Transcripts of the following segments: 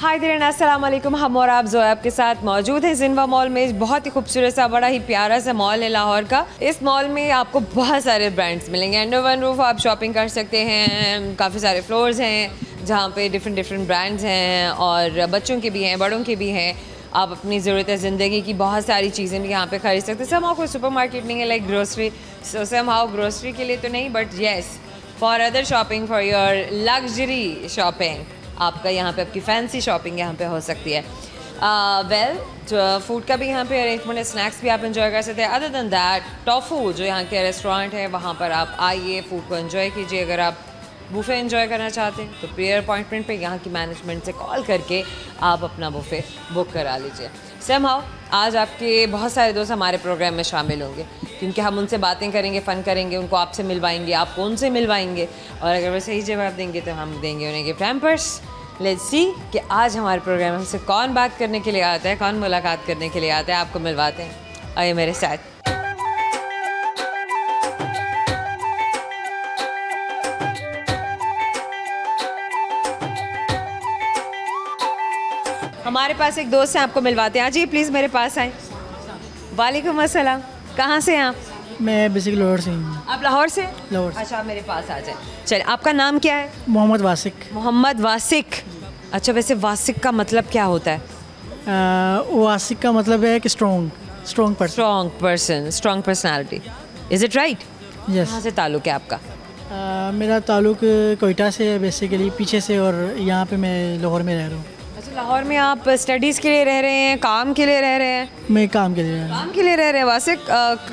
Hi there, अस्सलाम वालेकुम। हम और आप ज़ोया आपके साथ मौजूद हैं जिनवा मॉल में। बहुत ही खूबसूरत सा, बड़ा ही प्यारा सा मॉल है लाहौर का। इस मॉल में आपको बहुत सारे ब्रांड्स मिलेंगे। अंडर वन रूफ आप शॉपिंग कर सकते हैं। काफ़ी सारे फ्लोर्स हैं जहाँ पे डिफरेंट ब्रांड्स हैं और बच्चों के भी हैं, बड़ों के भी हैं। आप अपनी ज़रूरत ज़िंदगी की बहुत सारी चीज़ें भी यहाँ पे खरीद सकते हैं। समहाउ कोई सुपर मार्केट नहीं है लाइक ग्रोसरी, सो समहाउ ग्रोसरी के लिए तो नहीं, but yes for other shopping, for your luxury shopping, आपका यहाँ पे आपकी फैंसी शॉपिंग यहाँ पे हो सकती है। वेल फूड का भी यहाँ पे अरेंजमेंट है, स्नैक्स भी आप एंजॉय कर सकते हैं। अदर दैन दैट टॉफू जो यहाँ के रेस्टोरेंट है वहाँ पर आप आइए, फूड को एंजॉय कीजिए। अगर आप बुफ़े एंजॉय करना चाहते हैं तो प्रियर अपॉइंटमेंट पे यहाँ की मैनेजमेंट से कॉल करके आप अपना बुफ़े बुक करा लीजिए। समहाउ आज आपके बहुत सारे दोस्त हमारे प्रोग्राम में शामिल होंगे क्योंकि हम उनसे बातें करेंगे, फ़न करेंगे, उनको आपसे मिलवाएंगे, आपको उनसे मिलवाएंगे और अगर वो सही जवाब देंगे तो हम देंगे उन्हें गिफ्ट हैम्पर्स। लेट्स सी कि आज हमारे प्रोग्राम में हमसे कौन बात करने के लिए आता है, कौन मुलाकात करने के लिए आता है। आपको मिलवाते हैं, आइए मेरे साथ। हमारे पास एक दोस्त हैं, आपको मिलवाते हैं। जी प्लीज़ मेरे पास आए। वालेकुम अस्सलाम। कहाँ से हैं आप? मैं बेसिकली लाहौर से हूँ। आप लाहौर से? लाहौर से। अच्छा, आप मेरे पास आ जाए। चलिए, आपका नाम क्या है? मोहम्मद वासिक। मोहम्मद वासिक। अच्छा, वैसे वासिक का मतलब क्या होता है? वासिक का मतलब है कि strong person, strong personality. Is it right? Yes. कहाँ से ताल्लुक़ है आपका? मेरा ताल्लुक कोयटा से है बेसिकली, पीछे से, और यहाँ पे मैं लाहौर में रह रहा हूँ। अच्छा, लाहौर में आप स्टडीज़ के लिए रह रहे हैं, काम के लिए रह रहे हैं? मैं काम के लिए रह रहा हूँ। काम के लिए रह रहे हैं। वासिक,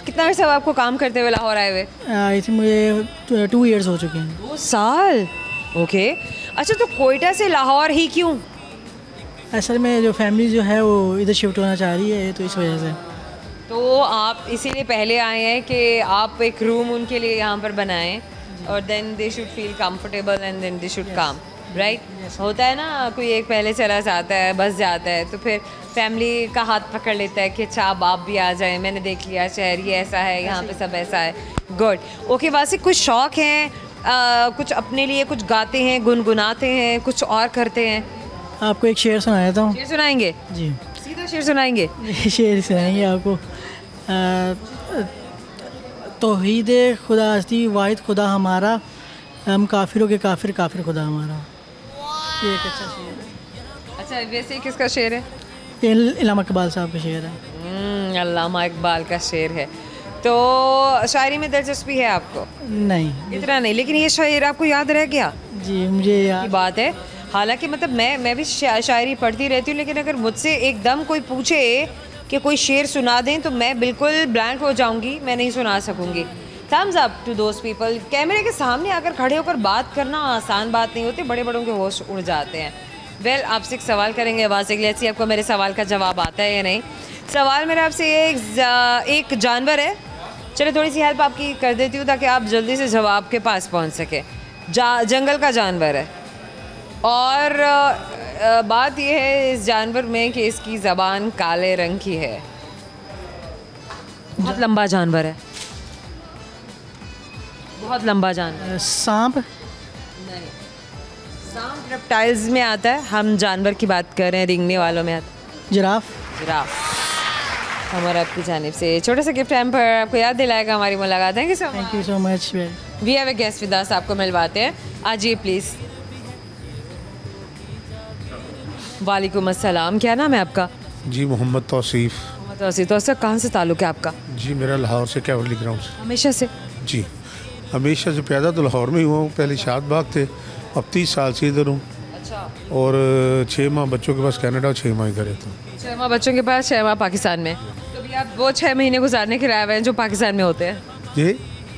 कितना अर्सा हुआ आपको काम करते हुए लाहौर आए हुए? आई थिंक मुझे 2 ईयर्स हो चुके हैं। 2 साल? ओके। अच्छा, तो कोयटा से लाहौर ही क्यों? असल में जो फैमिली जो है वो इधर शिफ्ट होना चाह रही है, तो इस वजह से। तो आप इसीलिए पहले आए हैं कि आप एक रूम उनके लिए यहाँ पर बनाएं और then they should feel comfortable and then they should come, right? होता है ना, कोई एक पहले चला जाता है, बस जाता है, तो फिर फैमिली का हाथ पकड़ लेता है कि अच्छा अब आप भी आ जाएं, मैंने देख लिया शहर ये ऐसा है, यहाँ पे सब ऐसा है। गुड। ओके वासिक, कुछ शौक हैं, कुछ अपने लिए कुछ गाते हैं, गुनगुनाते हैं, कुछ और करते हैं? आपको एक शेर सुनाया था। शेर सुनाएंगे? जी, सीधा शेर सुनाएंगे? शेर सुनाएंगे आपको। तौहीद खुदा हस्ती वाहिद खुदा हमारा, हम काफिरों के काफिर, काफिर खुदा हमारा। ये एक अच्छा शेर है। अच्छा, वैसे किसका शेर है? ये अल्लामा इकबाल साहब का शेर है। अल्लामा इकबाल का शेर है। तो शायरी में दिलचस्पी है आपको? नहीं, इतना नहीं, लेकिन ये शेर आपको याद रह गया? जी मुझे याद की बात है। हालांकि मतलब मैं भी शायरी पढ़ती रहती हूँ, लेकिन अगर मुझसे एकदम कोई पूछे कि कोई शेर सुना दें तो मैं बिल्कुल ब्लैंक हो जाऊँगी, मैं नहीं सुना सकूँगी। Thumbs up to those people. कैमरे के सामने आकर खड़े होकर बात करना आसान बात नहीं होती, बड़े बड़ों के होश उड़ जाते हैं। वेल, आपसे एक सवाल करेंगे वासिक, लेट्स सी आपको मेरे सवाल का जवाब आता है या नहीं। सवाल मेरा आपसे एक जानवर है, चलिए थोड़ी सी हेल्प आपकी कर देती हूँ ताकि आप जल्दी से जवाब के पास पहुँच सके। जंगल का जानवर है और बात यह है इस जानवर में कि इसकी ज़बान काले रंग की है। बहुत लंबा जानवर है, बहुत लंबा जानवर। सांप? नहीं, सांप रेप्टाइल्स में आता है, हम जानवर की बात कर रहे हैं, रेंगने वालों में आता है। जिराफ? जिराफ। हमारा आपकी जानिब से छोटा सा गिफ्ट हैम्पर आपको याद दिलाएगा हमारी मुलाकात। Thank you so much. We have a guest with us, आपको मिलवाते हैं। आजिए प्लीज़। वालेकुम अस्सलाम। क्या नाम है आपका? जी मोहम्मद तौसीफ़। मोहम्मद तौसीफ़। तो कहाँ से ताल्लुक़ है आपका? जी मेरा लाहौर से, कैवली ग्राउंड से। हमेशा से? जी हमेशा से। पैदा तो लाहौर में ही हुआ हूँ, पहले शाद बाग थे, अब 30 साल से इधर हूँ। अच्छा। और 6 माह बच्चों के पास कनाडा और 6 माह इधर रहता हूँ। 6 माह बच्चों के पास, 6 माह पाकिस्तान में। तो भी आप वो 6 महीने गुजारने के लिए आए हुए हैं जो पाकिस्तान में होते हैं? जी,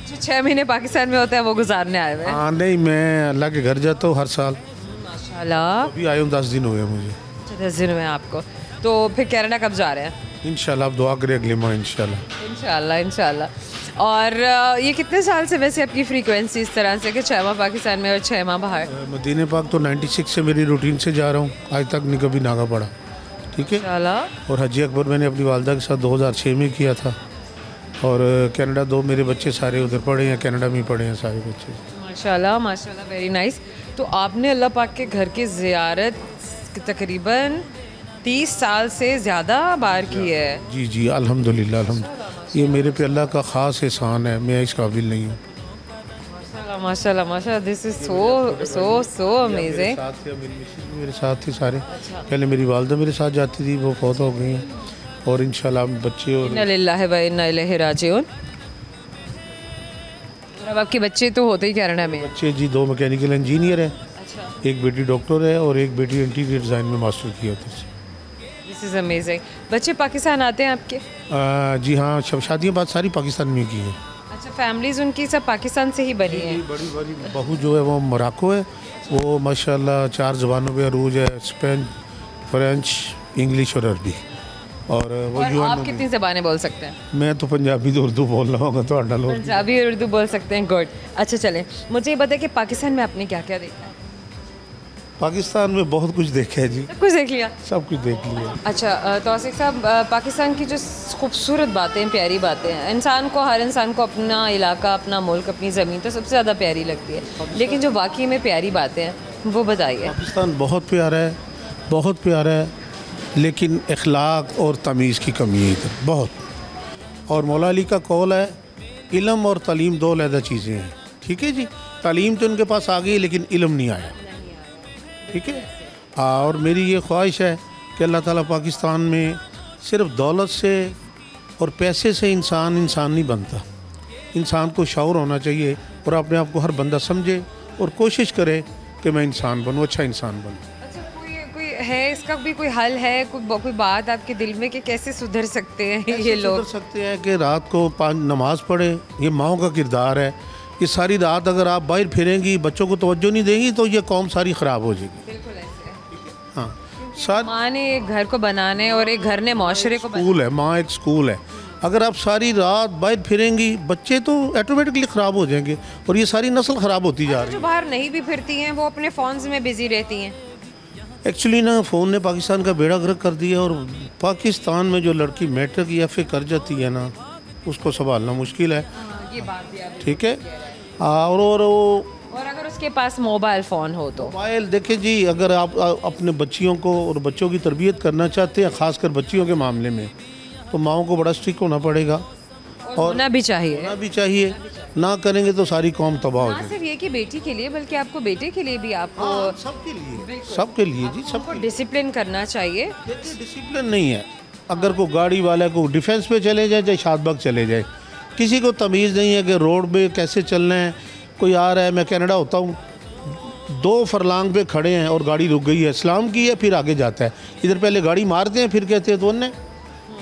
जो 6 महीने पाकिस्तान में होते हैं वो गुजारने आए हुए हैं? हाँ नहीं, मैं अल्लाह के घर जाता हूँ हर साल। माशाल्लाह। अभी आए हूँ, 10 दिन हो गए मुझे। 10 दिन में आपको। तो फिर कनाडा कब जा रहे हैं? इंशाल्लाह, आप दुआ करें अगले माह इंशाल्लाह। इंशाल्लाह इंशाल्लाह। और ये कितने साल से वैसे आपकी फ्रीक्वेंसी इस तरह से कि 6 माह पाकिस्तान में और 6 माह बाहर? मदीने पाक तो 96 से मेरी रूटीन से जा रहा हूँ, आज तक नहीं कभी नागा पड़ा। ठीक है। इंशाल्लाह। और हजी अकबर मैंने अपनी वालदा के साथ 2006 में किया था। और कनाडा 2 मेरे बच्चे सारे उधर पढ़े हैं, कनाडा में पढ़े हैं सारे बच्चे। माशाल्लाह माशाल्लाह, वेरी नाइस। तो आपने अल्लाह पाक के घर की ज़ियारत तकरीबन 30 साल से ज़्यादा बार की है। जी जी अल्हम्दुलिल्लाह अल्हम्दुलिल्लाह, ये मेरे पे अल्लाह का ख़ास एहसान है, मैं इस काबिल नहीं हूँ। माशाल्लाह माशाल्लाह, दिस इज़ सो अमेजिंग। मेरी मिसेज भी मेरे साथ थी सारे। पहले मेरी वालदा मेरे साथ जाती थी, वो फौत हो गई हैं, और इंशाल्लाह बच्चे और इन्ना लिल्लाहि व इन्ना इलैहि राजिऊन। अब आपके बच्चे तो होते ही कनाडा में हैं। बच्चे जी 2 मैकेनिकल इंजीनियर हैं, अच्छा, एक बेटी डॉक्टर है और एक बेटी इंटीरियर डिज़ाइन में मास्टर किया होती है। This is amazing. बच्चे पाकिस्तान आते हैं आपके? जी हाँ, शादियाँ बात सारी पाकिस्तान में की हैं। अच्छा, फैमिलीज़ उनकी सब पाकिस्तान से ही बनी है? बड़ी बड़ी बहू जो है वो मोरक्को है, वो माशाल्लाह 4 ज़बानों पे अरूज है, स्पेन, फ्रेंच, इंग्लिश और अरबी। और वो और यूएन आप में कितनी ज़बानें बोल सकते हैं? मैं तो पंजाबी तो उर्दू बोल रहा हूँ, तो लोग पंजाबी और उर्दू बोल सकते हैं, गुड। अच्छा चलें, मुझे ये बताइए कि पाकिस्तान में आपने क्या क्या देखा है? पाकिस्तान में बहुत कुछ देखा है जी, सब कुछ देख लिया? सब कुछ देख लिया। अच्छा तौसीफ साहब, पाकिस्तान की जो खूबसूरत बातें, प्यारी बातें हैं, इंसान को, हर इंसान को अपना इलाका, अपना मुल्क, अपनी ज़मीन तो सबसे ज़्यादा प्यारी लगती है, लेकिन जो वाकई में प्यारी बातें हैं वो बताइए। पाकिस्तान बहुत प्यारा है, बहुत प्यारा है, लेकिन अखलाक और तमीज़ की कमी है इधर बहुत। और मौला अली का कौल है, इल्म और तालीम 2 अलग चीज़ें हैं। ठीक है जी, तालीम तो उनके पास आ गई लेकिन इल्म नहीं आया। ठीक है, और मेरी ये ख्वाहिश है कि अल्लाह ताला पाकिस्तान में सिर्फ दौलत से और पैसे से इंसान नहीं बनता। इंसान को शऊर होना चाहिए और अपने आप को हर बंदा समझे और कोशिश करे कि मैं इंसान बनूँ, अच्छा इंसान बनूँ। अच्छा, कोई है इसका भी कोई हल है, कोई बात आपके दिल में कि कैसे सुधर सकते हैं ये लोग? सुधर सकते हैं कि रात को 5 नमाज पढ़े, ये माओ का किरदार है। ये सारी रात अगर आप बाहर फिरेंगी, बच्चों को तवज्जो नहीं देंगी, तो ये कौम सारी ख़राब हो जाएगी। बिल्कुल ऐसे है। हाँ, साथ माँ ने एक घर को बनाने और एक घर ने माशरे को स्कूल है, माँ एक स्कूल है। अगर आप सारी रात बाहर फिरेंगी, बच्चे तो ऑटोमेटिकली ख़राब हो जाएंगे और ये सारी नस्ल ख़राब होती जा रही जो बाहर नहीं भी फिरती हैं वो अपने फ़ोन्स में बिजी रहती हैं। है। एक्चुअली ना फ़ोन ने पाकिस्तान का बेड़ा गर्क कर दिया, और पाकिस्तान में जो लड़की मैट्रिक या फिर कर जाती है ना, उसको संभालना मुश्किल है। ये बात भी आप ठीक है, और अगर उसके पास मोबाइल फ़ोन हो तो मोबाइल देखिए जी, अगर आप अपने बच्चियों को और बच्चों की तरबियत करना चाहते हैं, ख़ासकर बच्चियों के मामले में, तो माओं को बड़ा स्ट्रिक्ट होना पड़ेगा और होना भी चाहिए। ना करेंगे तो सारी कौम तबाह हो ना जाएगी। सिर्फ ये कि बेटी के लिए बल्कि आपको बेटे के लिए भी आपको सबके लिए जी, सबको डिसिप्लिन करना चाहिए। डिसिप्लिन नहीं है। अगर कोई गाड़ी वाला को डिफेंस पे चले जाए, चाहे शादबाग चले जाए, किसी को तमीज़ नहीं है कि रोड पे कैसे चलना है। कोई आ रहा है, मैं कनाडा होता हूँ, 2 फरलांग पे खड़े हैं और गाड़ी रुक गई है, सलाम की है, फिर आगे जाता है। इधर पहले गाड़ी मारते हैं, फिर कहते हैं तो उन्हें,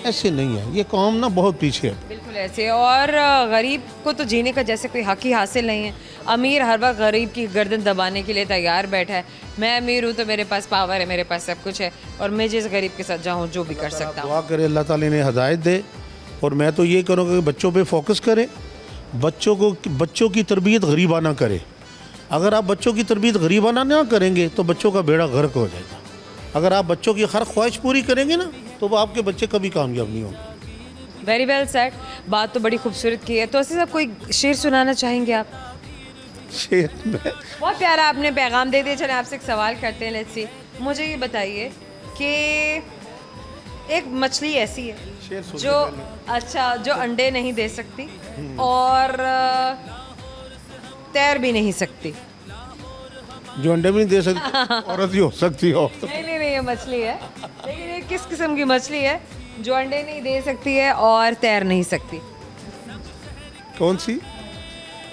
ऐसे नहीं है। ये कौम ना बहुत पीछे है, बिल्कुल ऐसे। और गरीब को तो जीने का जैसे कोई हक ही हासिल नहीं है। अमीर हर वक्त गरीब की गर्दन दबाने के लिए तैयार बैठा है। मैं अमीर हूँ तो मेरे पास पावर है, मेरे पास सब कुछ है, और मैं जिस गरीब के साथ जाऊँ जो भी कर सकता हूँ। दुआ करे अल्लाह ताला ने हदायत दे। और मैं तो ये करूँगा कि बच्चों पे फोकस करें, बच्चों की तरबियत गरीबाना करे। अगर आप बच्चों की तरबियत गरीबाना ना करेंगे तो बच्चों का बेड़ा गर्क हो जाएगा। अगर आप बच्चों की हर ख्वाहिश पूरी करेंगे ना, तो वो आपके बच्चे कभी कामयाब नहीं होंगे। Very well said. बात तो बड़ी खूबसूरत की है। तो ऐसे सब कोई शेर सुनाना चाहेंगे आप? शेर में बहुत प्यारा आपने पैगाम दे दिया। चलें आपसे एक सवाल करते हैं, लेट्स सी। मुझे ये बताइए कि एक मछली ऐसी है जो जो अंडे नहीं दे सकती और तैर भी नहीं सकती। जो अंडे भी नहीं दे सकती औरत ही हो सकती हो। नहीं, ये मछली है, लेकिन ये किस किस्म की मछली है जो अंडे नहीं दे सकती है और तैर नहीं सकती? कौन सी?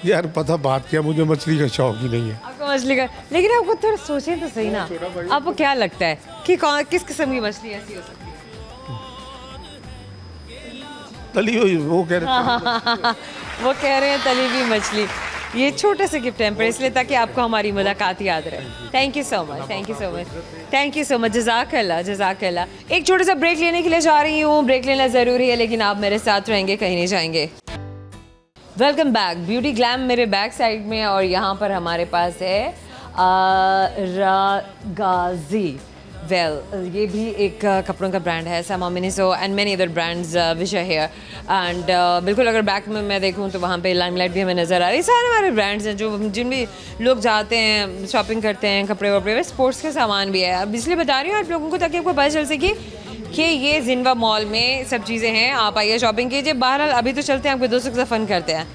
यार पता बात क्या, मुझे मछली का शौक ही नहीं है। आपको मछली का, लेकिन आपको थोड़ा सोचें तो सही ना, आपको क्या लगता है कि किस किस्म की मछली ऐसी हो सकती है? तली हुई, वो कह रहे वो कह रहे हैं तली हुई मछली। ये छोटे से गिफ्ट है इसलिए, ताकि आपको हमारी मुलाकात याद रहे। Thank you so much, thank you so much, thank you so much. जज़ाकल्लाह, जज़ाकल्लाह। एक छोटा सा ब्रेक लेने के लिए जा रही हूँ। ब्रेक लेना ज़रूरी है, लेकिन आप मेरे साथ रहेंगे, कहीं नहीं जाएंगे। Welcome back. ब्यूटी ग्लैम मेरे बैक साइड में, और यहाँ पर हमारे पास है गाजी वेल ये भी एक कपड़ों का ब्रांड है, समा Miniso and many other brands which are here and बिल्कुल अगर बैक में मैं देखूं तो वहाँ पे लाइमलाइट भी हमें नज़र आ रही है। सारे हमारे ब्रांड्स हैं जो जिन भी लोग जाते हैं शॉपिंग करते हैं कपड़े वपड़े में, स्पोर्ट्स के सामान भी है। अब इसलिए बता रही हूँ आप लोगों को ताकि आपको पता चल सके कि ये जिनवा मॉल में सब चीज़ें हैं, आप आइए शॉपिंग कीजिए। बहरहाल अभी तो चलते हैं, आपके दोस्तों के साथ फन करते हैं।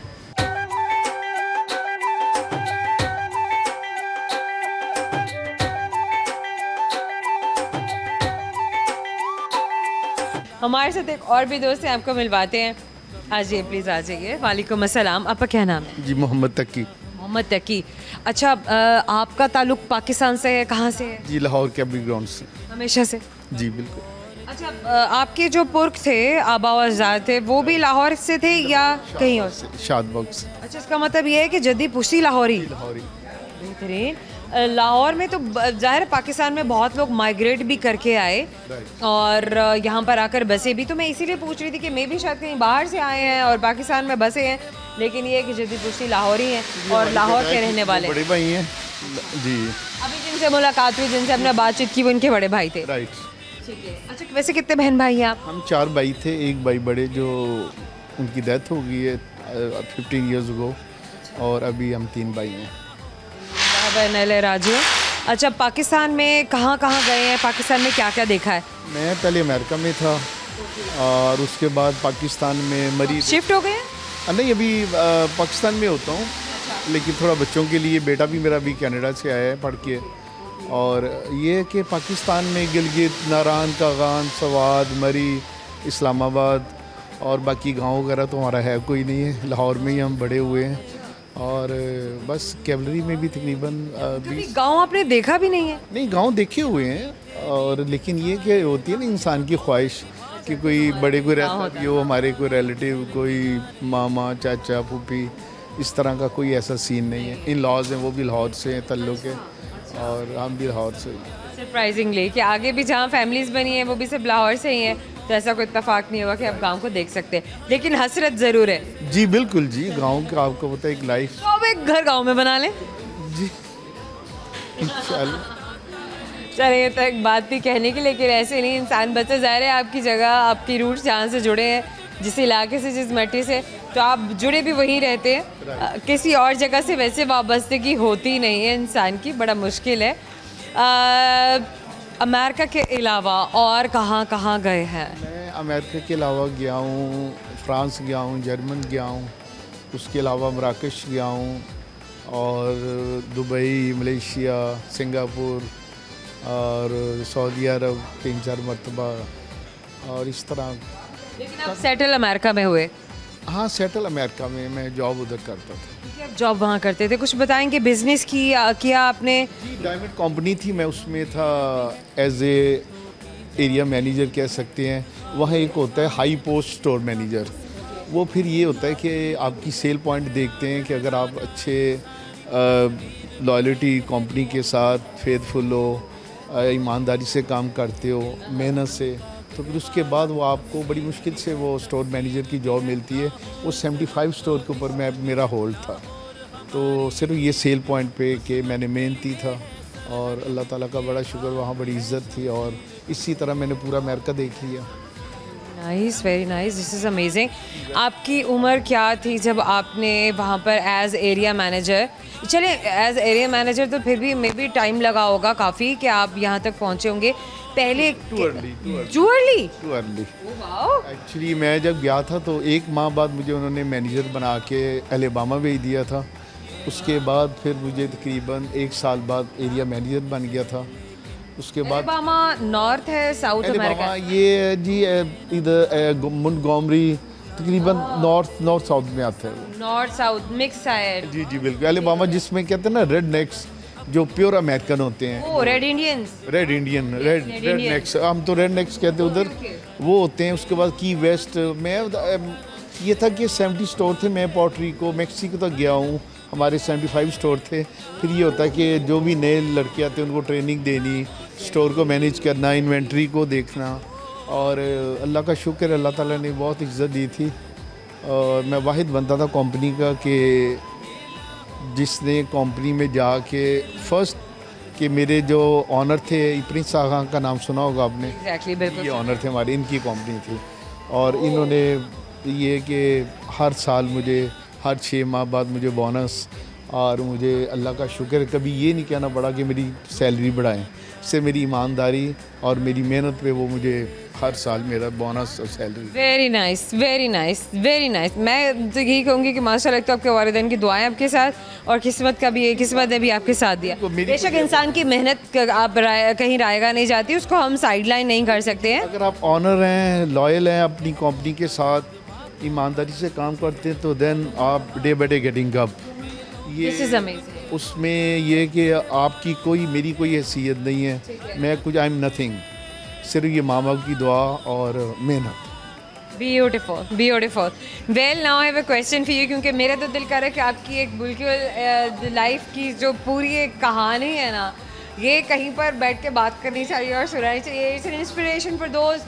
हमारे साथ एक और भी दोस्त हैं, आपको मिलवाते हैं। आ जाइए प्लीज़, आ जाइए। वालेकुम अस्सलाम, आपका क्या नाम है? जी मोहम्मद तकी। मोहम्मद तकी। अच्छा, आपका ताल्लुक पाकिस्तान से है, कहाँ से है? जी लाहौर के अभी ग्राउंड से। हमेशा से? जी बिल्कुल। अच्छा, आपके जो पुरख थे, आबा व अजदाद थे, वो भी लाहौर से थे या कहीं और से? शादबाग से। अच्छा, इसका मतलब ये है कि जद्दी पुश्ती लाहौरी। लाहौरी। बेहतरीन। लाहौर में तो ज़ाहिर पाकिस्तान में बहुत लोग माइग्रेट भी करके आए और यहाँ पर आकर बसे भी, तो मैं इसीलिए पूछ रही थी कि मे भी शायद कहीं बाहर से आए हैं और पाकिस्तान में बसे हैं, लेकिन ये है कि जद्दी पुश्ती लाहौरी हैं और लाहौर के रहने वाले। बड़े भाई हैं जी। अभी जिनसे मुलाकात हुई, जिनसे हमने बातचीत की, वो उनके बड़े भाई थे। राइट। ठीक है। अच्छा, वैसे कितने बहन भाई हैं आप? हम 4 भाई थे, एक भाई बड़े जो उनकी डेथ हो गई है 15 ईयर्स अगो, और अभी हम 3 भाई हैं। राजू। अच्छा, पाकिस्तान में कहाँ कहाँ गए हैं? पाकिस्तान में क्या क्या देखा है? मैं पहले अमेरिका में था और उसके बाद पाकिस्तान में मरीज शिफ्ट हो गए? नहीं, अभी पाकिस्तान में होता हूँ, लेकिन थोड़ा बच्चों के लिए, बेटा भी मेरा अभी कनाडा से आया है पढ़ के। और ये है कि पाकिस्तान में गिलगित, नारान, कागान, सवाद, मरी, इस्लामाबाद और बाकी गांव वगैरह तो हमारा है कोई नहीं है। लाहौर में ही हम बड़े हुए हैं और बस कैवलरी में भी तकरीबन 20। गांव आपने देखा भी नहीं है? नहीं, गांव देखे हुए हैं, और लेकिन ये क्या होती है ना इंसान की ख्वाहिश कि कोई बड़े कोई रहता भी हो, हमारे कोई रिलेटिव, कोई मामा, चाचा, फूफी, इस तरह का कोई ऐसा सीन नहीं है। इन लॉज हैं, वो भी लाहौर से हैं तल्लुक़ है, और हम भी लाहौर से। सरप्राइजिंगली कि आगे भी जहाँ फैमिलीज बनी है वो भी सिर्फ लाहौर से ही है, तो ऐसा कोई इत्तेफाक नहीं होगा कि आप गांव को देख सकते हैं, लेकिन हसरत ज़रूर है। जी बिल्कुल जी, गांव का आपको पता है एक लाइफ। तो अब एक घर गांव में बना लें जी इंशाल्लाह। चलिए, तो एक बात भी कहने की, लेकिन ऐसे नहीं, इंसान बच्चे ज़ाहिर है आपकी जगह, आपकी रूट्स जहाँ से जुड़े हैं, जिस इलाके से, जिस मिट्टी से, तो आप जुड़े भी वहीं रहते हैं। किसी और जगह से वैसे वाबस्तगी होती नहीं है इंसान की, बड़ा मुश्किल है। अमेरिका के अलावा और कहाँ कहाँ गए हैं? मैं अमेरिका के अलावा गया हूँ, फ्रांस गया हूँ, जर्मन गया हूँ, उसके अलावा मराकश गया हूँ, और दुबई, मलेशिया, सिंगापुर और सऊदी अरब 3-4 मरतबा, और इस तरह। लेकिन आप सेटल अमेरिका में हुए? हाँ, सेटल अमेरिका में, मैं जॉब उधर करता था। आप जॉब वहाँ करते थे? कुछ बताएंगे, बिजनेस किया आपने? डायमंड कंपनी थी, मैं उसमें था एज ए एरिया मैनेजर कह सकते हैं। वहाँ एक होता है हाई पोस्ट स्टोर मैनेजर, वो फिर ये होता है कि आपकी सेल पॉइंट देखते हैं कि अगर आप अच्छे लॉयल्टी कंपनी के साथ फेथफुल हो, ईमानदारी से काम करते हो, मेहनत से, तो फिर उसके बाद वो आपको बड़ी मुश्किल से वो स्टोर मैनेजर की जॉब मिलती है। वो 75 स्टोर के ऊपर मेरा होल्ड था, तो सिर्फ ये सेल पॉइंट पे कि मैंने मेहनती था, और अल्लाह ताला का बड़ा शुक्र, वहाँ बड़ी इज़्ज़त थी, और इसी तरह मैंने पूरा अमेरिका देख लिया। Nice, very nice, this is amazing. आपकी उम्र क्या थी जब आपने वहाँ पर एज एरिया मैनेजर, चलिए एज एरिया मैनेजर तो फिर भी मे बी टाइम लगा होगा काफ़ी कि आप यहाँ तक पहुँचे होंगे पहले? Too early. एक्चुअली मैं जब गया था तो 1 माह बाद मुझे उन्होंने मैनेजर बना के अलबामा भेज दिया था। उसके बाद फिर मुझे तकरीबन 1 साल बाद एरिया मैनेजर बन गया था। उसके बाद अलबामा नॉर्थ है, साउथ अमेरिका? ये जी इधर मोंटगोमरी, तकरीबन नॉर्थ साउथ में आता है। नॉर्थ साउथ मिक्स है। जी जी बिल्कुल। अलबामा जिसमें कहते हैं ना रेड नेक्स, जो प्योर अमेरिकन होते हैं, वो रेड इंडियंस, रेड नेक्स, हम तो रेड नेक्स कहते हैं उधर, वो होते हैं। उसके बाद की वेस्ट में ये था कि 70 स्टोर थे। मैं पोर्टरी को, मैक्सिको तक गया हूँ, हमारे 75 स्टोर थे। फिर ये होता है कि जो भी नए लड़के आते हैं उनको ट्रेनिंग देनी, स्टोर को मैनेज करना, इन्वेंट्री को देखना, और अल्लाह का शुक्र, अल्लाह ताला ने बहुत इज़्ज़त दी थी। और मैं वाहिद बनता था कंपनी का कि जिसने कंपनी में जाके फर्स्ट कि मेरे जो ऑनर थे, प्रिंस आगा का नाम सुना होगा आपने। एग्जैक्टली, बिल्कुल। ये ऑनर थे हमारे, इनकी कंपनी थी, और इन्होंने ये कि हर साल मुझे हर 6 माह बाद मुझे बोनस, और मुझे अल्लाह का शुक्र है कभी ये नहीं कहना पड़ा कि मेरी सैलरी बढ़ाएं। इससे मेरी ईमानदारी और मेरी मेहनत पे वो मुझे हर साल मेरा बोनस और salary. Very nice, very nice, very nice. मैं तो यही कहूँगी कि माशाल्लाह तो आपके वालिदैन की दुआएं आपके साथ, और किस्मत का भी है, किस्मत ने भी आपके साथ दिया। बेशक इंसान की मेहनत आप कहीं रायगा नहीं जाती, उसको हम साइड लाइन नहीं कर सकते हैं। अगर आप ऑनर हैं, लॉयल हैं अपनी कंपनी के साथ, ईमानदारी से काम करते हैं, तो देन आप day by day getting up. This is amazing. उसमें ये कि आपकी कोई, मेरी कोई हैसियत नहीं है, मैं कुछ, आई एम नथिंग, सिर्फ ये माँ बाप की दुआ और मेहनत। Beautiful, beautiful. Well, now I have a question for you, क्योंकि मेरा तो दिल कर रहा है कि आपकी एक बिल्कुल लाइफ की जो पूरी एक कहानी है ना, ये कहीं पर बैठ के बात करनी चाहिए और सुनानी चाहिए। It's an inspiration for those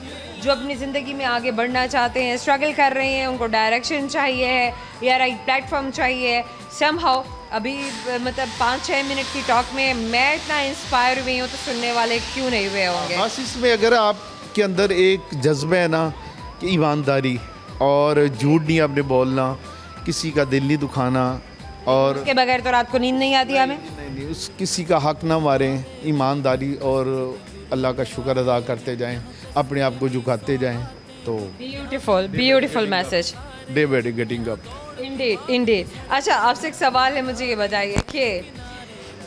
जो अपनी ज़िंदगी में आगे बढ़ना चाहते हैं, स्ट्रगल कर रहे हैं, उनको डायरेक्शन चाहिए है या राइट प्लेटफॉर्म चाहिए। समहाउ अभी मतलब 5-6 मिनट की टॉक में मैं इतना इंस्पायर हुई हूँ, तो सुनने वाले क्यों नहीं हुए होंगे। बस इसमें अगर आपके अंदर एक जज्बा है ना कि ईमानदारी और झूठ नहीं आपने बोलना, किसी का दिल नहीं दुखाना, और उसके बगैर तो रात को नींद नहीं आती हमें। नहीं, उस किसी का हक ना मारें, ईमानदारी और अल्लाह का शुक्र अदा करते जाएं, अपने आप को झुकाते जाएं, तो beautiful, beautiful message. Day by day getting up. Indeed, Indeed. अच्छा, आपसे एक सवाल है, मुझे ये बताइए कि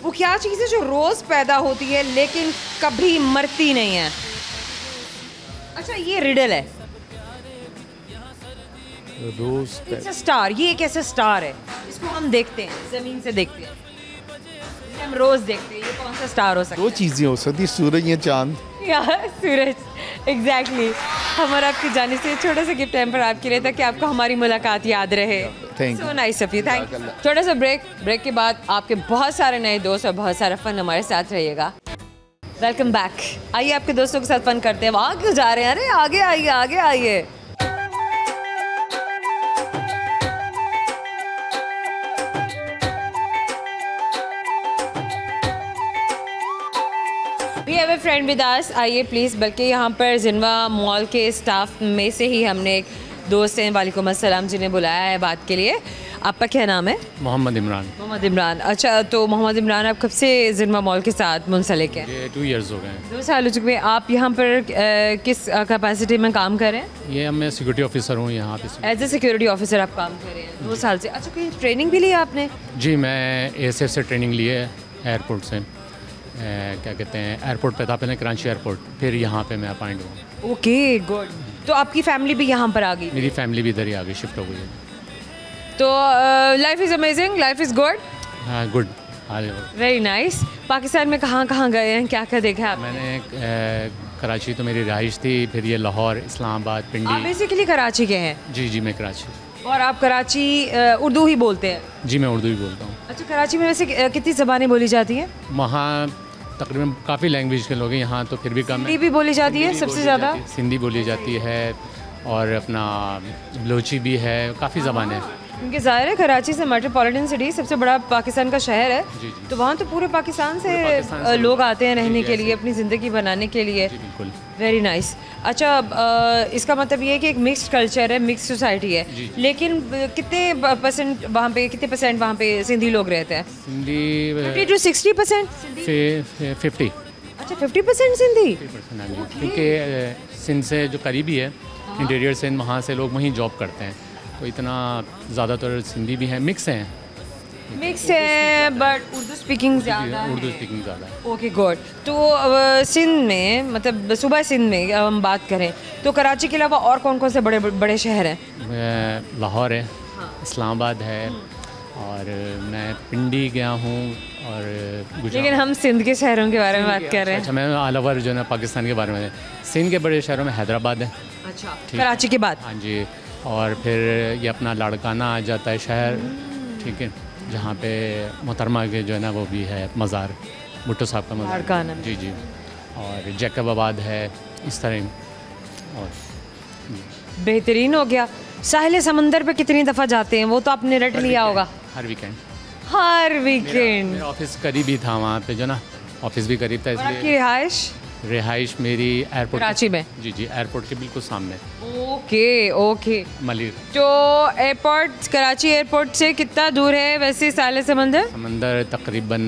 वो क्या चीज़ है जो रोज़ पैदा होती है लेकिन कभी मरती नहीं है? अच्छा, ये रिडल है। रोज इट्स अ स्टार। ये एक ऐसा स्टार है, इसको हम देखते हैं, ज़मीन से देखते हैं, इसे हम रोज़ देखते हैं। ये कौन सा स्टार हो सकता दो चीज़ें हो सकती, सूरज या चांद। है? यार, सूरज। एग्जैक्टली। हमारा आपकी जाने से छोटा सा गिफ्ट टाइम पर आपके लिए, ताकि आपको हमारी मुलाकात याद रहे। Thank you. So nice of you, thank you. छोटा सा ब्रेक के बाद आपके बहुत सारे नए दोस्त और बहुत सारा फन हमारे साथ रहिएगा। Welcome back. आइए आपके दोस्तों के साथ फन करते हैं। वहाँ क्यों जा रहे हैं? अरे आगे आइए, आगे आइए। We have a friend with us. आइए प्लीज़। बल्कि यहाँ पर जिनवा मॉल के स्टाफ में से ही हमने एक दोस्त हैं, वालेकुम अस्सलाम, जिन्हें बुलाया है बात के लिए। आपका क्या नाम है? मोहम्मद इमरान। मोहम्मद इमरान। अच्छा, तो मोहम्मद इमरान, आप कब से जिनवा मॉल के साथ मुंसलिक हैं? ये 2 इयर्स हो गए हैं। 2 साल हो चुके हैं। आप यहाँ पर किस कैपेसिटी में काम कर रहे हैं? ये मैं सिक्योरिटी ऑफिसर हूँ यहाँ पे। एज ए सिक्योरिटी ऑफिसर आप काम कर रहे हैं 2 साल से। अच्छा, कोई ट्रेनिंग भी ली है आपने? जी, मैं ASF से ट्रेनिंग ली है, एयरपोर्ट से। क्या कहते हैं, एयरपोर्ट पे था पहले, कराची एयरपोर्ट, फिर यहाँ पे मैं अपॉइंट हुआ। Okay, good. तो आपकी फैमिली भी यहाँ पर आ गई? मेरी फैमिली भी इधर ही आ गई, शिफ्ट हो गई है। तो life is amazing, life is good. हाँ, गुड। Very nice. पाकिस्तान में कहाँ कहाँ गए हैं, क्या क्या देखा है आपने? मैंने कराची तो मेरी रहाइश थी, फिर ये लाहौर, इस्लामाबाद, आप पिंडी। बेसिकली कराची के हैं? जी, मैं कराची। और आप कराची उर्दू ही बोलते हैं? जी, मैं उर्दू ही बोलता हूँ। अच्छा, कराची में वैसे कितनी ज़बानें बोली जाती हैं? वहाँ तकरीबन काफ़ी लैंग्वेज के लोग हैं, यहाँ तो फिर भी कम है। हिंदी भी बोली जाती है सबसे ज़्यादा? सिंधी बोली जाती है, और अपना बलोची भी है, काफ़ी ज़बानें हैं। क्योंकि ज़ाहिर है कराची से मेट्रोपॉलिटन सिटी सबसे बड़ा पाकिस्तान का शहर है। जी। तो वहाँ तो पूरे पाकिस्तान से से लोग आते हैं रहने के लिए, अपनी ज़िंदगी बनाने के लिए। जी, बिल्कुल। Very nice. अच्छा, इसका मतलब ये है कि एक मिक्स्ड कल्चर है, मिक्स्ड सोसाइटी है। लेकिन कितने परसेंट वहाँ पे सिंधी लोग रहते हैं? सिंधी 50 to 60%? 50। अच्छा, 50% सिंधी? क्योंकि सिंध से जो करीबी है, इंटीरियर सिंध, वहाँ से लोग वहीं जॉब करते हैं, तो इतना ज़्यादातर सिंधी भी हैं, मिक्स हैं। मिक्स है, बट उर्दू स्पीकिंग ज़्यादा है। उर्दू स्पीकिंग ज़्यादा है। Okay, good. तो सिंध में, मतलब सूबा सिंध में हम बात करें तो कराची के अलावा और कौन कौन से बड़े बड़े शहर हैं? लाहौर है, इस्लामाबाद है, और मैं पिंडी गया हूँ, और लेकिन हम सिंध के शहरों के बारे में बात कर रहे हैं। अच्छा, मैं ऑल ओवर जो है ना पाकिस्तान के बारे में। सिंध के बड़े शहरों में हैदराबाद है। अच्छा, कराची के बाद? हाँ जी। और फिर ये अपना लाड़काना आ जाता है शहर, ठीक है, जहाँ पे मोहतरमा के जो है ना वो भी है मज़ार, भुट्टो साहब का मज़ार। लाड़काना। जी। और जैकबाबाद है, इस तरह। और बेहतरीन हो गया। साहिल समंदर पे कितनी दफ़ा जाते हैं? वो तो आपने रट लिया होगा। हर वीकेंड। हर वीकेंड। मेरा ऑफिस करीब ही था वहाँ पे, जो ना ऑफिस भी करीब था, और आपकी इसलिए रिहाइश रिहाइश मेरी एयरपोर्ट कराची में? जी जी, एयरपोर्ट के बिल्कुल सामने, ओके ओके। मलिर तो एयरपोर्ट, कराची एयरपोर्ट से कितना दूर है वैसे साले समंदर? समंदर तकरीबन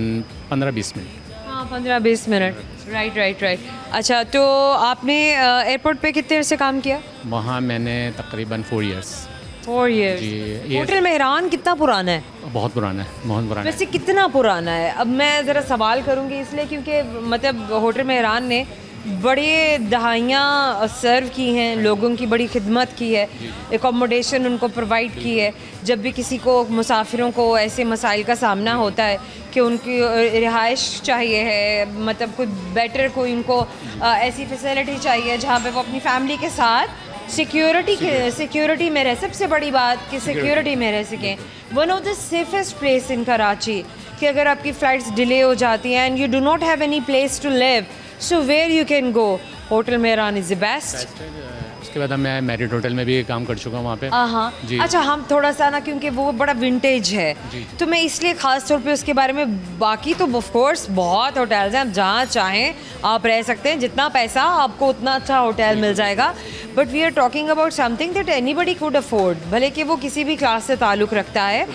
15-20 मिनट। हाँ 15-20 मिनट, राइट राइट राइट। अच्छा, तो आपने एयरपोर्ट पे कितने देर से काम किया? वहाँ मैंने तकरीबन 4 इयर्स। 4 इयर्स। जी, ये होटल मेहरान कितना पुराना है? बहुत पुराना है, बहुत पुराना है। वैसे कितना पुराना है? अब मैं ज़रा सवाल करूँगी इसलिए क्योंकि मतलब होटल मेहरान ने बड़ी दहाइयाँ सर्व की हैं, लोगों की बड़ी खिदमत की है, एकोमोडेशन उनको प्रोवाइड की है। जब भी किसी को, मुसाफिरों को ऐसे मसाइल का सामना होता है कि उनकी रिहाइश चाहिए है, मतलब कोई बेटर, कोई उनको ऐसी फैसिलिटी चाहिए जहाँ पे वो अपनी फैमिली के साथ सिक्योरिटी में रहे। सबसे बड़ी बात कि सिक्योरिटी में रह सकें। One of the safest place in Karachi, कि अगर आपकी फ़्लाइट्स डिले हो जाती हैं and you do not have any place to live, so where you can go, hotel Mehran is the best. उसके बाद मैं मैरिड होटल में भी काम कर चुका हूँ वहाँ पे। हाँ। अच्छा, हम थोड़ा सा ना, क्योंकि वो बड़ा विंटेज है तो मैं इसलिए ख़ास तौर पे उसके बारे में, बाकी तो ऑफ कोर्स बहुत होटल्स हैं, आप जहाँ चाहें आप रह सकते हैं, जितना पैसा आपको उतना अच्छा होटल मिल जाएगा। But we are talking about something that anybody could afford, भले कि वो किसी भी क्लास से ताल्लुक़ रखता है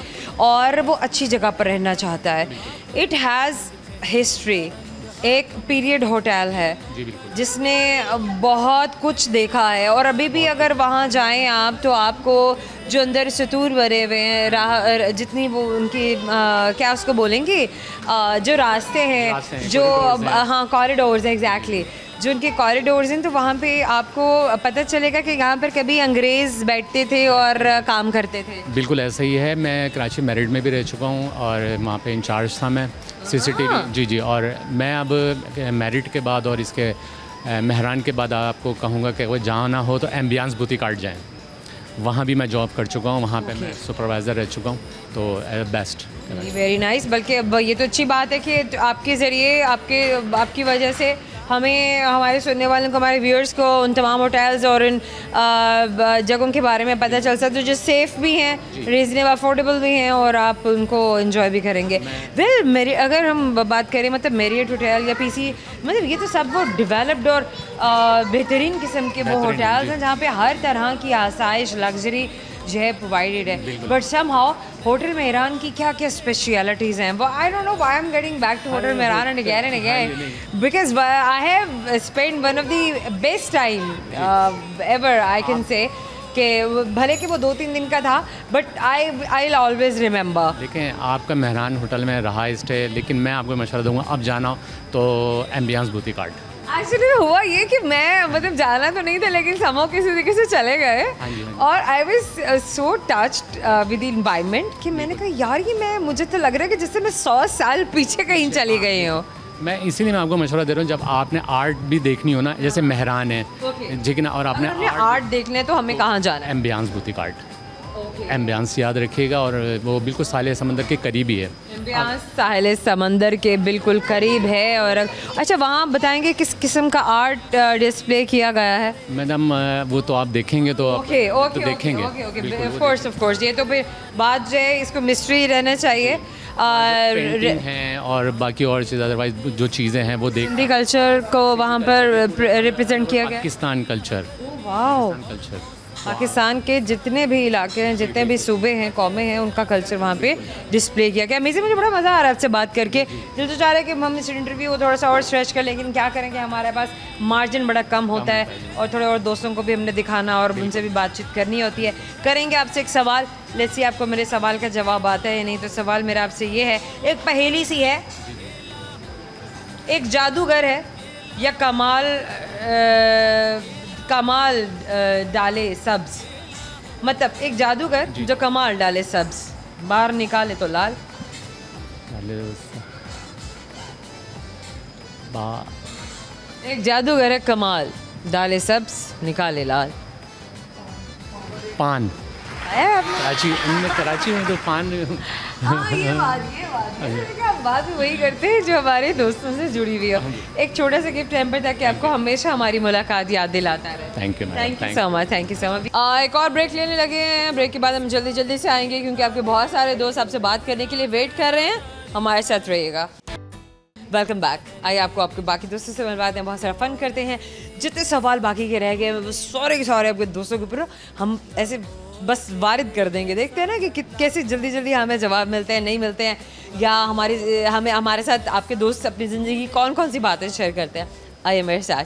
और वो अच्छी जगह पर रहना चाहता है। इट हैज़ हिस्ट्री, एक पीरियड होटल है जिसने बहुत कुछ देखा है, और अभी भी अगर वहाँ जाएं आप तो आपको जो अंदर सतूर बने हुए हैं, राह जितनी वो उनकी क्या उसको बोलेंगे, जो रास्ते हैं, जो हाँ कॉरिडोर्स हैं, एग्जैक्टली जो उनके कॉरिडोर्स हैं, तो वहाँ पे आपको पता चलेगा कि यहाँ पर कभी अंग्रेज़ बैठते थे और काम करते थे। बिल्कुल ऐसा ही है। मैं कराची मैरिड में भी रह चुका हूँ और वहाँ पे इंचार्ज था मैं CCTV। जी जी। और मैं अब मैरिड के बाद और इसके मेहरान के बाद आपको कहूँगा कि वो जहाँ ना हो तो एम्बियंस बुटीक आर्ट जाएँ, वहाँ भी मैं जॉब कर चुका हूँ, वहाँ पे मैं सुपरवाइज़र रह चुका हूँ, तो बेस्ट। Very nice. बल्कि अब ये तो अच्छी बात है कि आपके ज़रिए, आपकी वजह से हमें, हमारे सुनने वालों को, हमारे व्यूअर्स को उन तमाम होटल्स और इन जगहों के बारे में पता चल सकता है जो सेफ़ भी हैं, रीज़नेबल अफोर्डेबल भी हैं, और आप उनको एंजॉय भी करेंगे। वेल अगर हम बात करें मतलब मैरियट होटल या PC, मतलब ये तो सब वो डेवलप्ड और बेहतरीन किस्म के वो होटल्स हैं जहाँ पे हर तरह की आसाइश, लग्जरी जो है प्रोवाइडेड है। बट समहाउ होटल मेहरान की क्या क्या स्पेशलिटीज़ हैं, वो I don't know why I am getting back to hotel Mehran and again because I have spend one of the best time ever, I can say कि भले कि वो 2-3 दिन का था, but I will always remember. देखें, आपका मेहरान होटल में रहा स्टे, लेकिन मैं आपको मशवरा दूंगा, अब जाना हो तो एम्बियंस बुटीक आर्ट। एक्चुअली हुआ ये कि मैं मतलब जाना तो नहीं था, लेकिन समहाउ किसी तरीके से चले गए, और I was so touched with the environment कि मैंने कहा यार ये मुझे तो लग रहा है कि जैसे मैं 100 साल पीछे कहीं चली गई हूँ। मैं इसीलिए मैं आपको मशवरा दे रहा हूँ, जब आपने आर्ट भी देखनी हो ना, जैसे मेहरान है ठीक है ना, और आपने आर्ट देखना है तो हमें कहाँ जाना है? Ambience boutique art. एम्बियंस याद रखिएगा, और वो बिल्कुल साहिल समंदर के करीब ही है। एम्बियंस साहिल समंदर के बिल्कुल करीब है। और अच्छा, वहाँ बताएंगे किस किस्म का आर्ट डिस्प्ले किया गया है? मैडम वो तो आप देखेंगे तो देखेंगे। ऑफ कोर्स ये तो फिर बात जो है, इसको मिस्ट्री रहना चाहिए। पेंटिंग हैं और बाकी और चीज़, अदरवाइज जो चीज़ें हैं वो हिंदी कल्चर को वहाँ पर रिप्रेजेंट किया गया। पाकिस्तान कल्चर, पाकिस्तान के जितने भी इलाके हैं, जितने भी सूबे हैं, कौमें हैं, उनका कल्चर वहाँ पे डिस्प्ले किया गया। अमेजिंग, मुझे बड़ा मज़ा आ रहा है आपसे बात करके। दिल तो चाह रहा है कि हम इस इंटरव्यू को थोड़ा सा और स्ट्रेच कर, लेकिन क्या करेंगे, हमारे पास मार्जिन बड़ा कम होता है, और थोड़े और दोस्तों को भी हमने दिखाना और उनसे भी बातचीत करनी होती है। करेंगे आपसे एक सवाल, लेट्स सी आपको मेरे सवाल का जवाब आता है या नहीं। तो सवाल मेरा आपसे ये है, एक पहेली सी है, एक जादूगर है या कमाल डाले सब्ज, मतलब एक जादूगर जो कमाल डाले सब्ज, बाहर निकाले तो लाल। एक जादूगर है, कमाल डाले सब्ज, निकाले लाल। पान। कराची में तो पान। ये बात भी वही करते हैं जो हमारे दोस्तों से जुड़ी हुई हो। एक छोटा सा गिफ्ट हैम्पर ताकि आपको हमेशा हमारी मुलाकात याद दिलाता रहे। Thank you so much, thank you so much. एक और ब्रेक लेने लगे हैं, ब्रेक के बाद हम जल्दी से आएंगे क्योंकि आपके बहुत सारे दोस्त आपसे बात करने के लिए वेट कर रहे हैं। हमारे साथ रहिएगा। Welcome back. आइए आपको आपके बाकी दोस्तों से मिलवाते हैं, बहुत सारा फन करते हैं। जितने सवाल बाकी के रह गए सारे के सारे आपके दोस्तों के ऊपर हम ऐसे बस वारिद कर देंगे। देखते हैं ना कि कैसे जल्दी जल्दी हमें जवाब मिलते हैं, नहीं मिलते हैं, या हमारे साथ आपके दोस्त अपनी ज़िंदगी की कौन कौन सी बातें शेयर करते हैं। आइए मेरे साथ।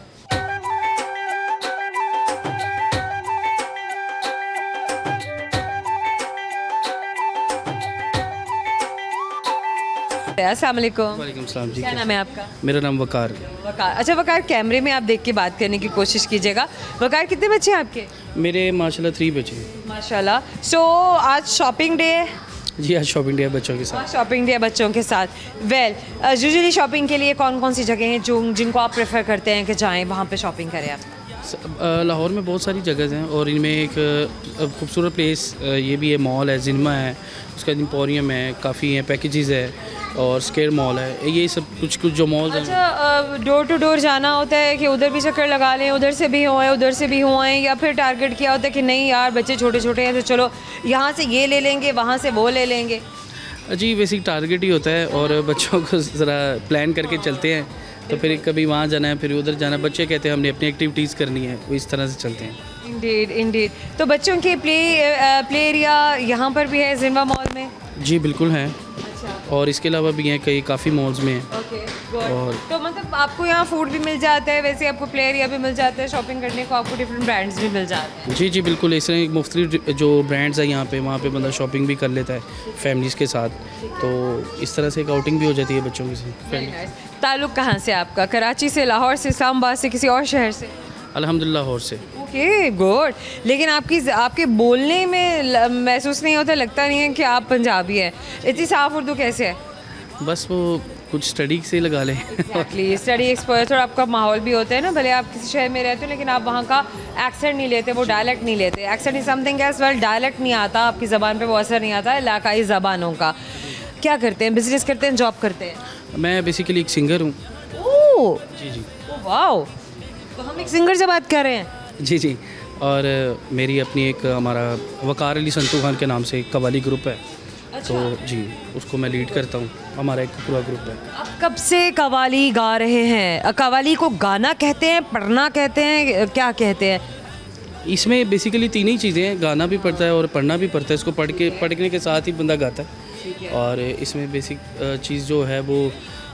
अस्सलाम वालेकुम। वालेकुम सलाम जी। क्या नाम है आपका? मेरा नाम वकार। वकार। अच्छा वकार, कैमरे में आप देख के बात करने की कोशिश कीजिएगा। वकार, कितने बच्चे हैं आपके? मेरे माशाल्लाह 3 बच्चे। माशाल्लाह। सो आज शॉपिंग डे है? जी आज शॉपिंग डे है बच्चों के साथ। शॉपिंग डे है बच्चों के साथ। वेल यूजुअली शॉपिंग के लिए कौन कौन सी जगह हैं जिनको आप प्रेफर करते हैं कि जाएं वहाँ पे शॉपिंग करें आप? लाहौर में बहुत सारी जगह हैं और इनमें एक खूबसूरत प्लेस ये भी है, मॉल है, जिनमा है, उसका एम्पोरियम है, काफ़ी हैं, पैकेजेस है और स्केयर मॉल है। ये सब कुछ जो मॉल हैं। अच्छा, डोर टू डोर जाना होता है कि उधर भी चक्कर लगा लें, उधर से भी हुए उधर से भी हुए, या फिर टारगेट किया होता है कि नहीं यार बच्चे छोटे छोटे हैं तो चलो यहाँ से ये ले लेंगे वहाँ से वो ले लेंगे? जी बेसिक टारगेट ही होता है और बच्चों को ज़रा प्लान करके चलते हैं, तो फिर कभी वहाँ जाना है फिर उधर जाना है। बच्चे कहते हैं हमने अपनी एक्टिविटीज़ करनी है, वो इस तरह से चलते हैं। Indeed Indeed. तो बच्चों के प्ले एरिया यहाँ पर भी है जिन्वा मॉल में? जी बिल्कुल हैं। अच्छा। और इसके अलावा भी हैं कई काफ़ी मॉल्स में हैं। Okay good. तो मतलब आपको यहाँ फूड भी मिल जाता है, वैसे आपको प्ले एरिया भी मिल जाता है, शॉपिंग करने को आपको डिफरेंट ब्रांड्स भी मिल जाते हैं? जी जी बिल्कुल। इस तरह मुख्तलिफ जो ब्रांड्स हैं यहाँ पे, वहाँ पे बंदा शॉपिंग भी कर लेता है फैमिलीज़ के साथ, तो इस तरह से एक आउटिंग भी हो जाती है बच्चों के साथ। ताल्लुक़ कहाँ से आपका? कराची से, लाहौर से, इस्लामाबाद से, किसी और शहर से? अल्हम्दुलिल्लाह लाहौर से। Okay good. लेकिन आपके बोलने में महसूस नहीं होता, लगता नहीं है कि आप पंजाबी हैं। इतनी साफ़ उर्दू कैसे है? बस वो कुछ स्टडी से लगा लें। एक्चुअली स्टडी एक्सपोजर आपका माहौल भी होता है ना, भले आप किसी शहर में रहते हो लेकिन आप वहाँ का एक्सेंट नहीं लेते, वो डायलेक्ट नहीं लेते। Accent is something as well, dialect नहीं आता आपकी ज़बान पे, वो असर नहीं आता इलाकाई ज़बानों का। क्या करते हैं, बिजनेस करते हैं, जॉब करते हैं? मैं बेसिकली एक सिंगर हूँ। ओह जी जी। वाओ, तो हम एक सिंगर से बात कर रहे हैं। जी जी। और मेरी अपनी एक हमारा वकार अली संतू खान के नाम से एक कवाली ग्रुप है। अच्छा। तो जी उसको मैं लीड करता हूँ, हमारा एक पूरा ग्रुप है। आप कब से कवाली गा रहे हैं? कवाली को गाना कहते हैं, पढ़ना कहते हैं, क्या कहते हैं? इसमें बेसिकली 3 ही चीज़ें हैं, गाना भी पड़ता है और पढ़ना भी पड़ता है। इसको पढ़ने के साथ ही बंदा गाता है। और इसमें बेसिक चीज़ जो है वो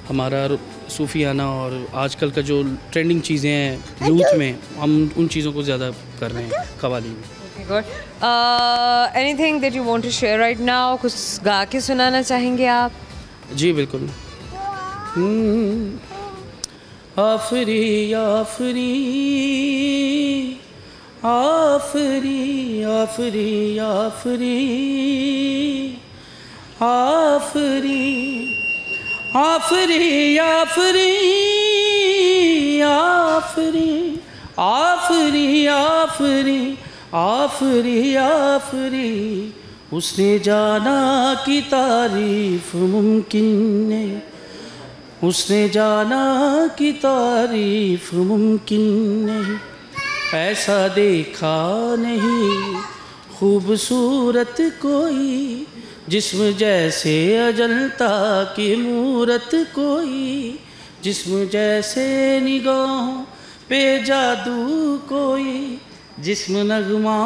हमारा सूफियाना और आजकल का जो ट्रेंडिंग चीज़ें हैं यूथ में, हम उन चीज़ों को ज़्यादा कर रहे हैं कवाली में। Good. Anything that you want to share right now? कुछ गा के सुनाना चाहेंगे आप? जी बिल्कुल। आफरी आफरी आफरी आफरी आफरी आफरी आफरी आफरी आफरी आफरी आफरी आफरी आफरी उसने जाना कि तारीफ मुमकिन नहीं, उसने जाना कि तारीफ मुमकिन नहीं, ऐसा देखा नहीं खूबसूरत कोई, जिस्म जैसे अजंता की मूरत कोई, जिस्म जैसे निगाहों पे जादू कोई, जिस्म नगमा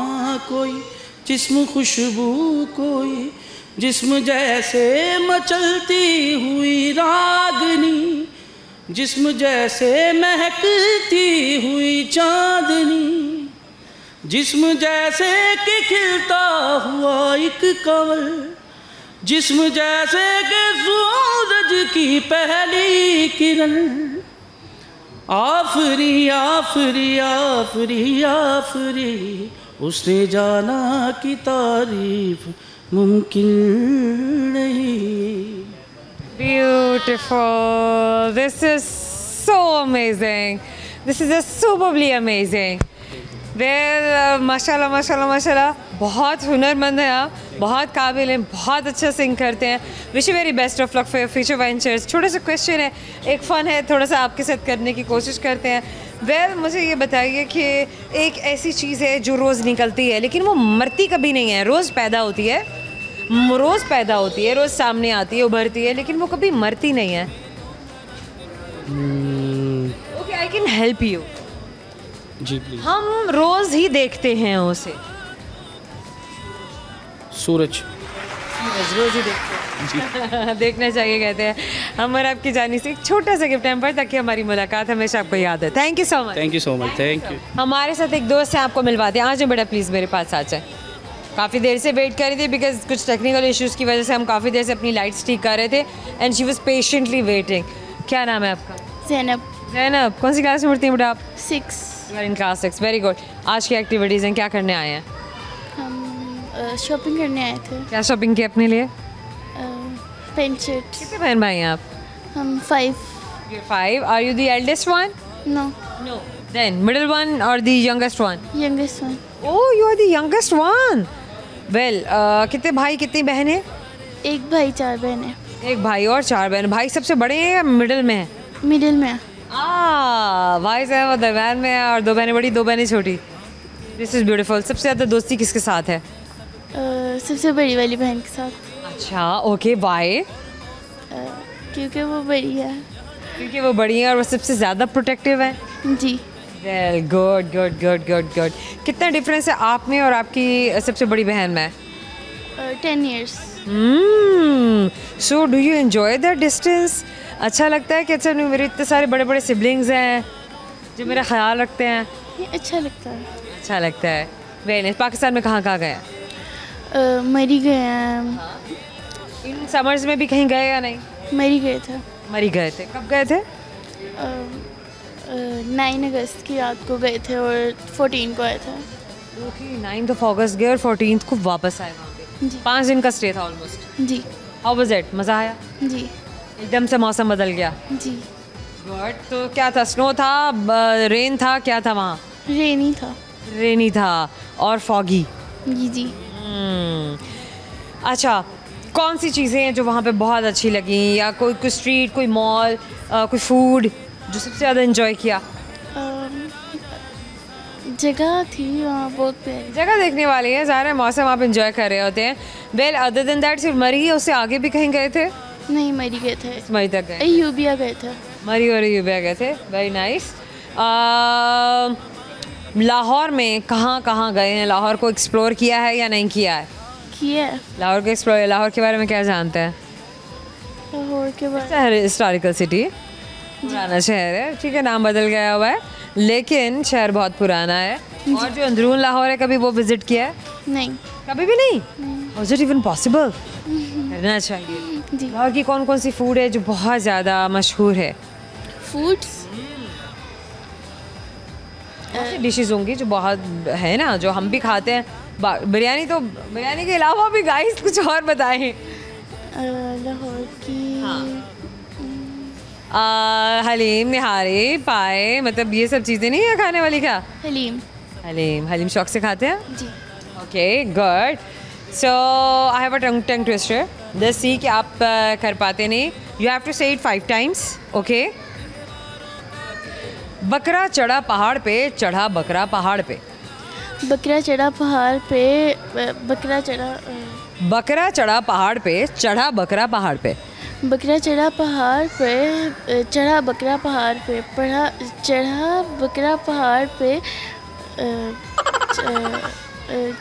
कोई, जिस्म खुशबू कोई, जिस्म जैसे मचलती हुई रागनी, जिस्म जैसे महकती हुई चांदनी, जिस्म जैसे कि खिलता हुआ एक कंवल, जिस्म जैसे कि सूरज की पहली किरण, आफरी आफरी आफरी आफरी उसने जाना कि तारीफ मुमकिन नहीं। Beautiful. This is so amazing. This is just superbly amazing. Well, माशाल्लाह माशाल्लाह माशाल्लाह, बहुत हुनरमंद हैं आप, बहुत काबिल हैं, बहुत अच्छा सिंग करते हैं। Wish you very best of luck for your future ventures. छोटा सा क्वेश्चन है, एक फ़न है, थोड़ा सा आपके साथ करने की कोशिश करते हैं। वेल मुझे ये बताइए कि एक ऐसी चीज़ है जो रोज़ निकलती है लेकिन वो मरती कभी नहीं है, रोज़ पैदा होती है, रोज़ पैदा होती है, रोज़ सामने आती है, उभरती है, लेकिन वो कभी मरती नहीं है। Okay, I can help you. जी प्लीज़। हम रोज ही देखते हैं उसे। सूरज। रोज ही देखते हैं। देखना चाहिए कहते हैं। हम और आपकी जानी से एक छोटा सा गिफ्ट हैम्पर ताकि हमारी मुलाकात हमेशा आपको याद है। Thank you so much. Thank you so much. Thank you. हमारे साथ एक दोस्त है, आपको मिलवाते हैं। आ जाओ बेटा प्लीज़, मेरे पास आ जाए। काफ़ी देर से वेट कर रही थी बिकॉज कुछ टेक्निकल इश्यूज़ की वजह से हम काफ़ी देर से अपनी लाइट्स ठीक कर रहे थे and she was patiently waiting. क्या नाम है आपका? ज़ैनब। ज़ैनब, कौन सी क्लास में पढ़ती हैं बेटा आप? 6। In class 6, very good. आज की एक्टिविटीज़ हैं, क्या करने आए हैं? हम शॉपिंग करने आए थे। क्या शॉपिंग की अपने लिए? Pant shirt. कितने बहन भाई हैं आप? हम 5। 5। Are you the eldest one? No, No. Then middle one or the youngest one? Youngest one. Oh, you are the youngest one. Well, कितने भाई कितनी बहनें? एक भाई 4 बहनें। एक भाई और 4 बहन। भाई सबसे बड़े हैं या मिडिल में हैं? मिडिल में। भाई साहब वो दरम्यान में है और 2 बहनें बड़ी 2 बहनें छोटी। This is beautiful. सबसे ज़्यादा दोस्ती किसके साथ है? सबसे बड़ी वाली बहन के साथ। अच्छा, ओके, वाई? क्योंकि वो बड़ी है। क्योंकि वो बड़ी है और वो सबसे ज़्यादा प्रोटेक्टिव है। जी। Well, good good good good good. कितना डिफरेंस है आप में और आपकी सबसे बड़ी बहन में? 10 years। So do you enjoy that distance? अच्छा लगता है कि अच्छा नहीं, मेरे इतने सारे बड़े बड़े सिबलिंग्स हैं जो मेरा ख्याल रखते हैं? ये अच्छा लगता है। अच्छा लगता है। Very nice. पाकिस्तान में कहाँ कहाँ गए? मरी गए हैं। इन समर्स में भी कहीं गए या नहीं? मरी गए थे। मरी गए थे। कब गए थे? 9 अगस्त की रात को गए थे और 14 को आए थे। ओके, 9 अगस्त गए और 14 को वापस आए वहाँ पे। जी। 5 दिन का स्टे था ऑलमोस्ट। जी। How was it? मज़ा आया? जी। एकदम से मौसम बदल गया। जी। गुड। तो क्या था? स्नो था, रेन था, क्या था वहाँ? रेनी था। रेनी था और फॉगी। जी जी। अच्छा, कौन सी चीज़ें हैं जो वहाँ पे बहुत अच्छी लगी, या कोई स्ट्रीट, कोई मॉल, कोई फूड जो सबसे ज़्यादा एंजॉय किया? जगह थी वहाँ बहुत प्यारी। जगह देखने वाली है, ज़ाहिर है मौसम आप एंजॉय कर रहे होते हैं। वेल, अदर देन दैट सिर्फ मरी है, उससे आगे भी कहीं गए थे? नहीं, मरी गए थे। मरी तक गए? यूबिया गए थे। मरी और यूबिया गए थे। Very nice. लाहौर में कहाँ कहाँ गए हैं? लाहौर को एक्सप्लोर किया है या नहीं किया है? किया है। लाहौर को एक्सप्लोर, लाहौर के बारे में क्या जानते हैं? लाहौर के बाद शहर हिस्टोरिकल सिटी, पुराना शहर है, ठीक है, नाम बदल गया हुआ है लेकिन शहर बहुत पुराना है। और जो अंदरून लाहौर है, कभी वो विजिट किया है? नहीं। कभी भी नहीं? Is it even possible? करना चाहिए। जी। लाहौर की कौन कौन सी फूड है जो बहुत ज़्यादा मशहूर है? फूड्स ऐसी डिशेज होंगी जो बहुत है ना, जो हम भी खाते हैं। बिरयानी, तो बिरयानी के अलावा भी गाइस कुछ और बताएं। लाहौर की हलीम, निहारी, पाए, मतलब ये सब चीज़ें नहीं है खाने वाली? क्या हलीम? हलीम, हलीम शौक से खाते हैं? जी। Okay, good. So I have a tongue twister. Just see कि आप कर पाते नहीं। You have to say it 5 times, okay? बकरा चढ़ा पहाड़ पे, चढ़ा बकरा पहाड़ पे। बकरा चढ़ा पहाड़ पे। बकरा चढ़ा बकरा चढ़ा पहाड़ पे, चढ़ा बकरा पहाड़ पे। बकरा चढ़ा पहाड़ पे। चढ़ा बकरा पहाड़ पे। चढ़ा बकरा पहाड़ पे।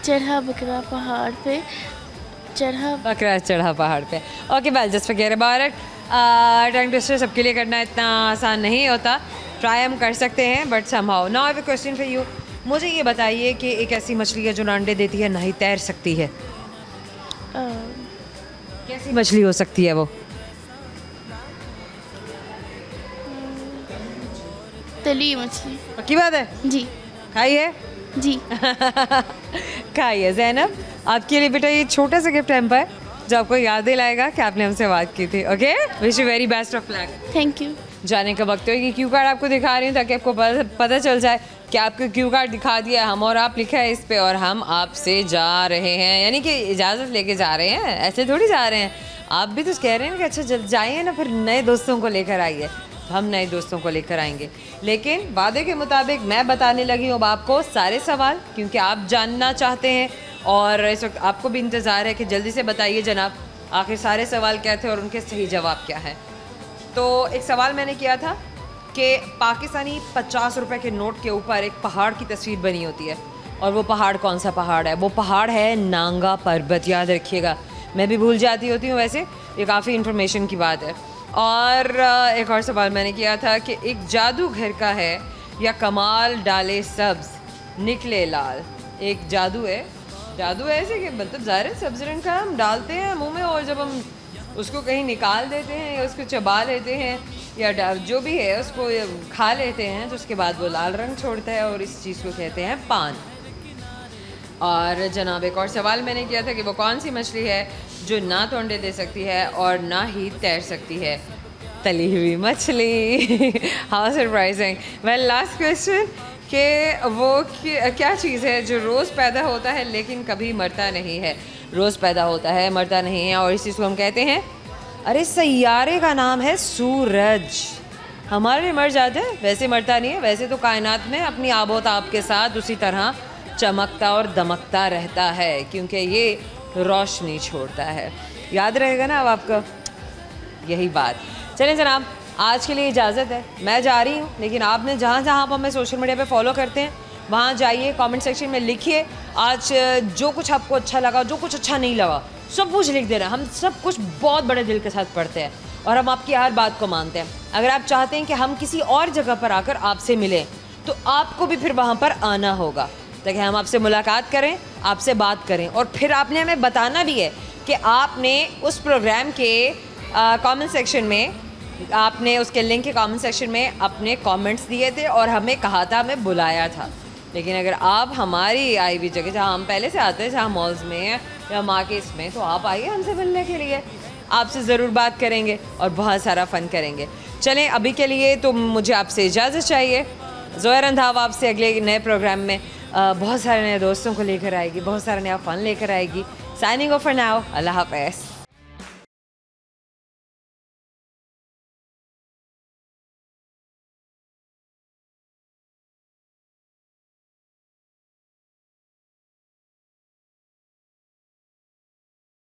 चढ़ा बकरा पहाड़ पे। चढ़ा बकरा चढ़ा पहाड़ पे। Okay, well, just forget about it. Tongue twister सबके लिए करना इतना आसान नहीं होता। ट्राई हम कर सकते हैं but somehow. Now I have a question for you. मुझे ये बताइए कि एक ऐसी मछली है जो ना अंडे देती है ना ही तैर सकती है। कैसी मछली हो सकती है वो? तली मछली। पक्की बात है? जी। खाई है? जी। खाई है। ज़ैनब, आपके लिए बेटा ये छोटा सा गिफ्ट हैम्पर जो आपको याद दिलाएगा कि आपने हमसे बात की थी। Okay, wish you very best of luck. Thank you. जाने का वक्त हो, ये क्यू कार्ड आपको दिखा रही हूँ ताकि आपको पता चल जाए कि आपको क्यू कार्ड दिखा दिया, हम और आप लिखा है इस पे, और हम आपसे जा रहे हैं, यानी कि इजाज़त लेके जा रहे हैं, ऐसे थोड़ी जा रहे हैं। आप भी तो कह रहे हैं कि अच्छा जब जाइए ना, फिर नए दोस्तों को लेकर आइए। हम नए दोस्तों को लेकर आएंगे, लेकिन वादे के मुताबिक मैं बताने लगी हूँ आपको सारे सवाल, क्योंकि आप जानना चाहते हैं और इस वक्त आपको भी इंतज़ार है कि जल्दी से बताइए जनाब आखिर सारे सवाल क्या थे और उनके सही जवाब क्या है। तो एक सवाल मैंने किया था कि पाकिस्तानी 50 रुपए के नोट के ऊपर एक पहाड़ की तस्वीर बनी होती है, और वो पहाड़ कौन सा पहाड़ है? वो पहाड़ है नांगा पर्वत, याद रखिएगा। मैं भी भूल जाती होती हूँ, वैसे ये काफ़ी इन्फॉर्मेशन की बात है। और एक और सवाल मैंने किया था कि एक जादू घर का है या कमाल डाले सब्ज़ निकले लाल। एक जादू है ऐसे कि मतलब ज़ाहिर है सब्ज़ रंग का हम डालते हैं मुंह में, और जब हम उसको कहीं निकाल देते हैं या उसको चबा लेते हैं या जो भी है उसको खा लेते हैं, तो उसके बाद वो लाल रंग छोड़ता है, और इस चीज़ को कहते हैं पान। और जनाब एक और सवाल मैंने किया था कि वो कौन सी मछली है जो ना तो अंडे दे सकती है और ना ही तैर सकती है? तली हुई मछली। How surprising. Well, last question कि वो क्या चीज़ है जो रोज़ पैदा होता है लेकिन कभी मरता नहीं है? रोज़ पैदा होता है, मरता नहीं है, और इस चीज़ को हम कहते हैं, अरे सैयारे का नाम है सूरज। हमारे मर जाते हैं, वैसे मरता नहीं है। वैसे तो कायनात में अपनी आबोताब के साथ उसी तरह चमकता और दमकता रहता है, क्योंकि ये रोशनी छोड़ता है। याद रहेगा ना अब आपका यही बात। चलें जनाब, आज के लिए इजाज़त है, मैं जा रही हूँ। लेकिन आपने जहाँ जहाँ आप हमें सोशल मीडिया पे फॉलो करते हैं वहाँ जाइए, कमेंट सेक्शन में लिखिए आज जो कुछ आपको अच्छा लगा, जो कुछ अच्छा नहीं लगा, सब कुछ लिख देना। हम सब कुछ बहुत बड़े दिल के साथ पढ़ते हैं और हम आपकी हर बात को मानते हैं। अगर आप चाहते हैं कि हम किसी और जगह पर आकर आपसे मिलें, तो आपको भी फिर वहाँ पर आना होगा ताकि हम आपसे मुलाकात करें, आपसे बात करें। और फिर आपने हमें बताना भी है कि आपने उस प्रोग्राम के कमेंट सेक्शन में, आपने उसके लिंक के कमेंट सेक्शन में अपने कमेंट्स दिए थे और हमें कहा था, हमें बुलाया था। लेकिन अगर आप हमारी आई हुई जगह जहाँ हम पहले से आते हैं, जहाँ मॉल्स में या मार्केट्स में, तो आप आइए हमसे मिलने के लिए। आपसे ज़रूर बात करेंगे और बहुत सारा फ़न करेंगे। चलें, अभी के लिए तो मुझे आपसे इजाज़त चाहिए। ज़ोया रंधावा आपसे अगले नए प्रोग्राम में बहुत सारे नए दोस्तों को लेकर आएगी, बहुत सारा नया फ़न लेकर आएगी। साइनिंग ऑफ फॉर नाउ, अल्लाह हाफ़िज़।